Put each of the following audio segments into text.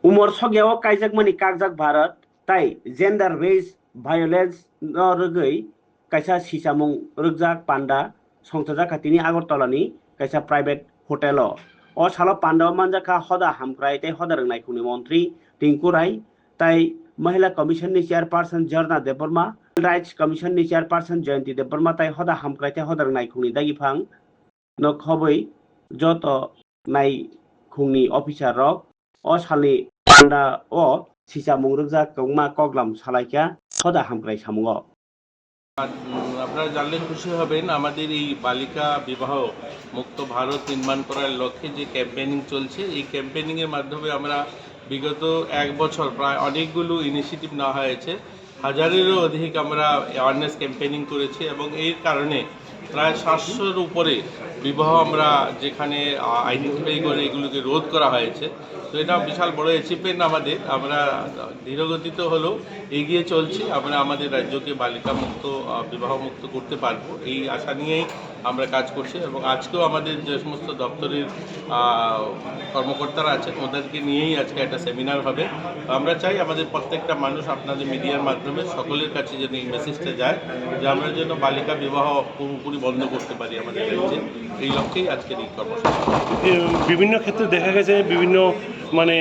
उमर सगयाव कायजाकमानि कागजाक भारत ताई gender based violence रगै कायसा सिसामुं रगजाक panda संतजा खाथिनि आगरतलानि कायसा private hotel अ सालो पान्डाव मानजाखा हदा हामक्राय ताई हदा रोंनायखौनि मन्त्री टिंकु राय ताई महिला कमिशननि चेयारपार्सन झरना देबबर्मा राइट्स कमिशननि चेयारपार्सन जयंती देबबर्मा ताई हदा हामक्राय ताई हदा रोंनायखौनि दागिफां नखबै जत नाय खुंनि अफिसार रक अ सालनि पान्डा अ सिसामुं रगजाक गंमा कगलाम सालायखा हदा हामक्राय सामुंग আপনারা জানলে খুশি হবেন আমাদের এই বালিকা বিবাহ মুক্ত ভারত নির্মাণ করার লক্ষ্যে যে ক্যাম্পেইনিং চলছে এই ক্যাম্পেইনিংয়ের মাধ্যমে আমরা বিগত এক বছর প্রায় অনেকগুলো ইনিশিয়েটিভ নেওয়া হয়েছে, হাজারেরও অধিক আমরা অ্যাওয়ারনেস ক্যাম্পেইনিং করেছি এবং এর কারণে প্রায় 700-র উপরে বিবাহ আমরা যেখানে আইডেন্টিফাই করে এগুলোকে রোধ করা হয়েছে। তো এটা বিশাল বড় অ্যাচিভমেন্ট আমাদের। আমরা ধীরগতিতে হলেও এগিয়ে চলছি, আমরা আমাদের রাজ্যকে বালিকা মুক্ত বিবাহ মুক্ত করতে পারবো এই আশা নিয়েই আমরা কাজ করছি এবং আজকেও আমাদের যে সমস্ত দপ্তরের কর্মকর্তারা আছেন ওদেরকে নিয়েই আজকে একটা সেমিনার হবে। আমরা চাই আমাদের প্রত্যেকটা মানুষ আপনাদের মিডিয়ার মাধ্যমে সকলের কাছে যেন এই মেসেজটা যায় যে আমরা যেন বালিকা বিবাহ পুরোপুরি বন্ধ করতে পারি আমাদের রাজ্যে, এই লক্ষ্যেই আজকের এই কর্মসূচি। বিভিন্ন ক্ষেত্রে দেখা গেছে বিভিন্ন মানে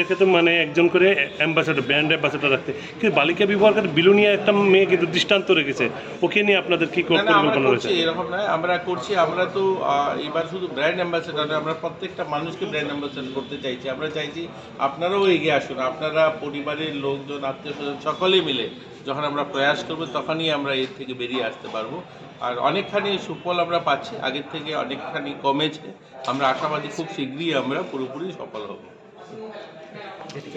ক্ষেত্রে মানে একজন করে অ্যাম্বাসেডর ব্র্যান্ড অ্যাম্বাসেডর রাখতে, কিন্তু বালিকা বিবাহের ক্ষেত্রে বিলুনিয়া একটা মেয়ে কিন্তু দৃষ্টান্ত রেখেছে, ওকে নিয়ে আপনাদের কি পরিকল্পনা রয়েছে? এরকম নয়, আমরা করছি। আমরা তো এবার শুধু ব্র্যান্ড অ্যাম্বাসেডর নয়, আমরা প্রত্যেকটা মানুষকে ব্র্যান্ড অ্যাম্বাসেডর করতে চাইছি। আমরা চাইছি আপনারাও এগিয়ে আসুন, আপনারা পরিবারের লোকজন আত্মীয় স্বজন সকলে মিলে যখন আমরা প্রয়াস করব তখনই আমরা এর থেকে বেরিয়ে আসতে পারবো। আর অনেকখানি সুফল আমরা পাচ্ছি, আগের থেকে অনেকখানি কমেছে। আমরা আশাবাদী খুব শীঘ্রই আমরা পুরোপুরি সফল হব।